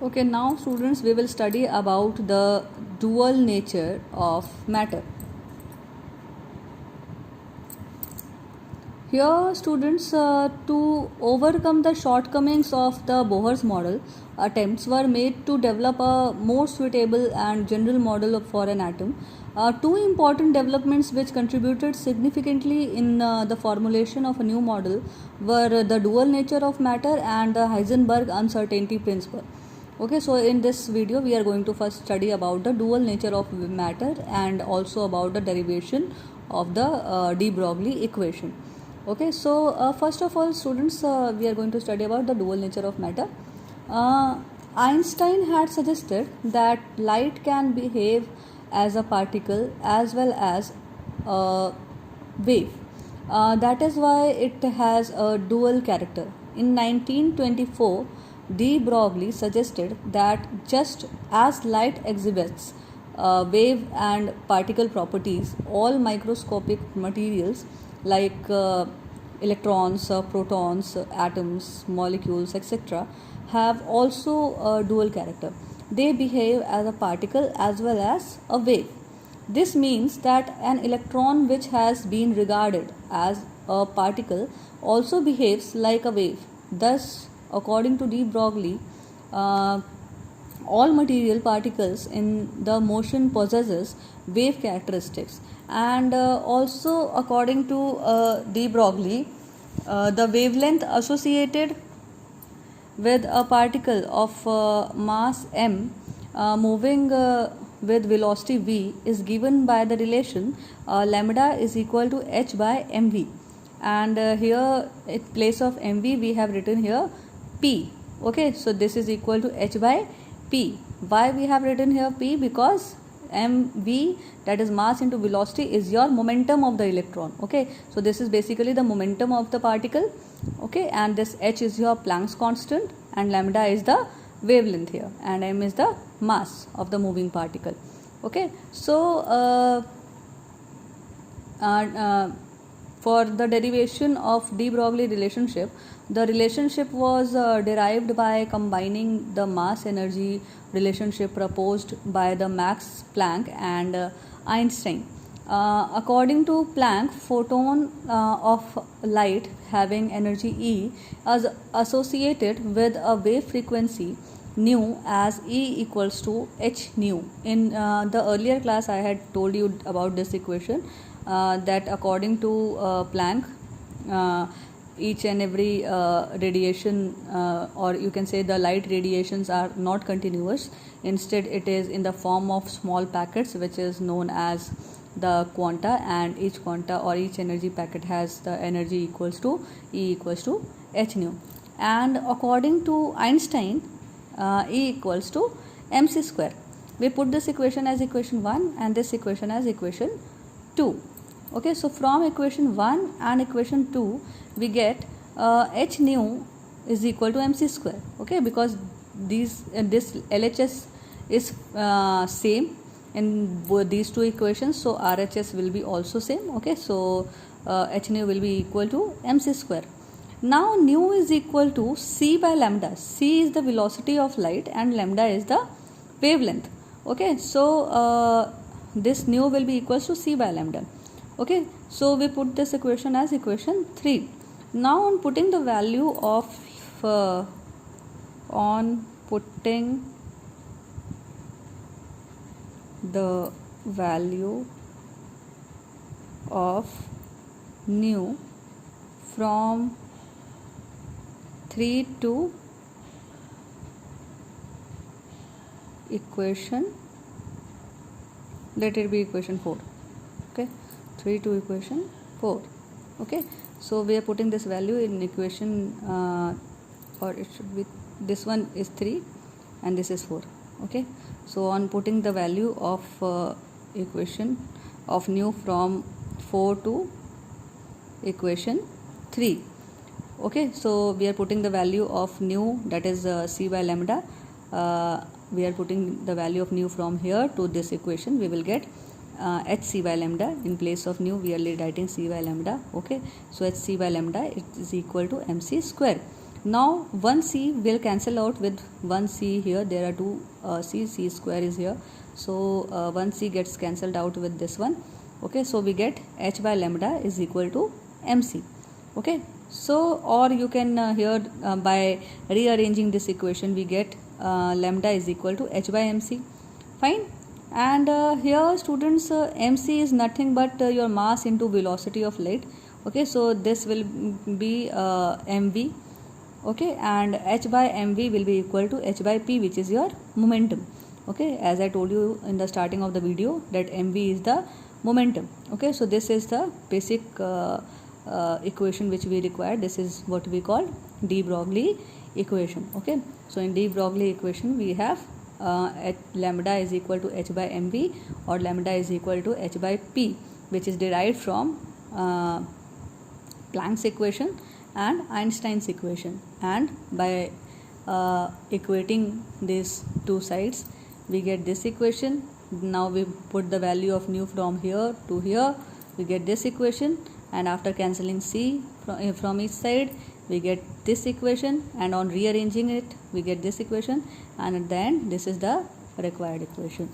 Okay, now students, we will study about the dual nature of matter. Here students, to overcome the shortcomings of the Bohr's model, attempts were made to develop a more suitable and general model for an atom. Two important developments which contributed significantly in the formulation of a new model were the dual nature of matter and the Heisenberg uncertainty principle. Okay, so in this video we are going to first study about the dual nature of matter and also about the derivation of the de Broglie equation. Okay, so first of all students, we are going to study about the dual nature of matter. Einstein had suggested that light can behave as a particle as well as a wave. That is why it has a dual character. In 1924, de Broglie suggested that just as light exhibits wave and particle properties, all microscopic materials like electrons, protons, atoms, molecules, etc., have also a dual character. They behave as a particle as well as a wave. This means that an electron which has been regarded as a particle also behaves like a wave. Thus, according to de Broglie, all material particles in the motion possesses wave characteristics, and also according to de Broglie, the wavelength associated with a particle of mass m moving with velocity v is given by the relation lambda is equal to h by mv, and here in place of mv we have written here p. Okay, so this is equal to h by p. Why we have written here p? Because mv, that is mass into velocity, is your momentum of the electron. Okay, so this is basically the momentum of the particle. Okay, and this h is your Planck's constant and lambda is the wavelength here and m is the mass of the moving particle. Okay, so for the derivation of de Broglie relationship, the relationship was derived by combining the mass energy relationship proposed by the Max Planck and Einstein. According to Planck, photon of light having energy E is associated with a wave frequency nu as E equals to h nu. In the earlier class I had told you about this equation, that according to Planck, each and every radiation, or you can say the light radiations, are not continuous. Instead it is in the form of small packets, which is known as the quanta, and each quanta or each energy packet has the energy equals to E equals to h nu. And according to Einstein, E equals to mc square. We put this equation as equation 1 and this equation as equation 2. Okay, so from equation 1 and equation 2 we get h nu is equal to mc square. Okay, because this LHS is same in both these two equations, so RHS will be also same. Okay, so h nu will be equal to mc square. Now nu is equal to c by lambda. C is the velocity of light and lambda is the wavelength. Okay, so this nu will be equals to c by lambda. Okay, so we put this equation as equation 3. Now on putting the value of nu from 3 to equation, let it be equation 4. Okay, 3 to equation 4. Okay, so we are putting this value in equation, or it should be, this one is 3 and this is 4. Okay, so on putting the value of equation of nu from 4 to equation 3. Okay, so we are putting the value of nu, that is c by lambda. We are putting the value of nu from here to this equation. We will get hc by lambda. In place of nu we are writing c by lambda. Okay, so hc by lambda, it is equal to mc square. Now 1c will cancel out with 1c here. There are two c square is here, so 1c gets cancelled out with this one. Okay, so we get h by lambda is equal to mc. Okay, so or you can here by rearranging this equation we get lambda is equal to h by mc. Fine. And here students, mc is nothing but your mass into velocity of light. Okay, so this will be mv. Okay, and h by mv will be equal to h by p, which is your momentum. Okay, as I told you in the starting of the video that mv is the momentum. Okay, so this is the basic equation which we require. This is what we call de Broglie equation. Okay, so in de Broglie equation we have lambda is equal to h by mv, or lambda is equal to h by p, which is derived from Planck's equation and Einstein's equation. And by equating these two sides we get this equation. Now we put the value of nu from here to here, we get this equation, and after cancelling c from each side we get this equation, and on rearranging it we get this equation, and at the end this is the required equation.